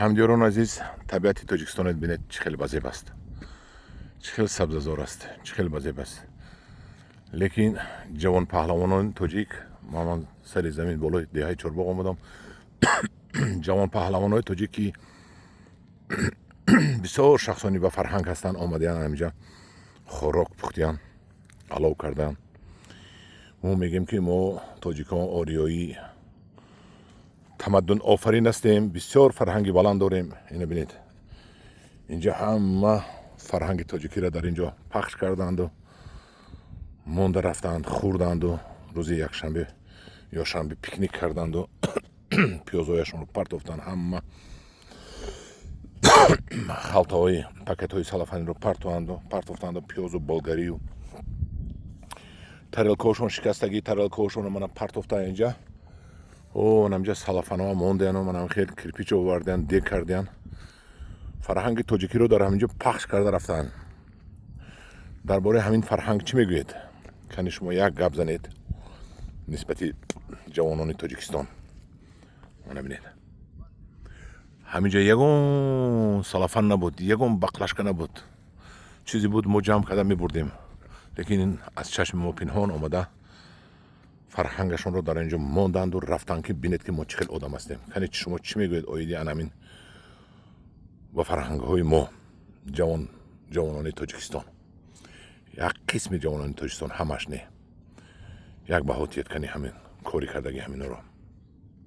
ҳамдиёрон азиз, табиати Тоҷикистонро бинед чӣ хеле базеб аст, чӣ хел сабзазор аст, чӣ хел базеб аст. лекин ҷавонпаҳлавонони тоҷик, ман сари замин болои деҳаи Чорбоғ омадам. ҷавонпаҳлавонони тоҷик ки бисёр шахсони ба фарҳанг ҳастанд, омадаанд ҳаминҷа хӯрок пухтиянд, алов кардаанд. мо мегӯем ки мо тоҷикон ориёӣ тамаддун офарин ҳастем, бисёр фарҳанги баланд дорем. ина бинед, инҷа ҳама фарҳанги тоҷикиро дар инҷо пахш карданду монда рафтанд, хӯрданду рӯзи якшанбе ё шанбе пикник карданду пиёзҳояшонро партофтанд, ҳама халтаҳои пакетҳои салафаниро партофтанду пиёзу болгарию тарелкаҳошон, шикастагии тарелкаҳошонро мана партофта инҷа. намҷа салафанҳоа мондаяну манам хел кирпич овардиян, дег кардиян. фарҳанги тоҷикиро дар ҳаминҷо пахш карда рафтанд. дар бораи ҳамин фарҳанг чӣ мегӯед? кани шумо як гап занед нисбати ҷавонони Тоҷикистон. мана бинед, ҳаминҷа ягон салафан набуд, ягон бақлашка набуд. чизе буд мо ҷамъ карда мебурдем. лекин аз чашми мо пинҳон омада фарҳангашонро дар инҷо монданду рафтанд, ки бинед ки мо чӣ хел одам ҳастем. кани шумо чӣ мегӯед оиди анамин ба фарҳангҳои мо ҷавонони Тоҷикистон? як қисми ҷавонони Тоҷикистон, ҳамаш не. як баҳо тиед кани ҳамин кори кардаги ҳаминро.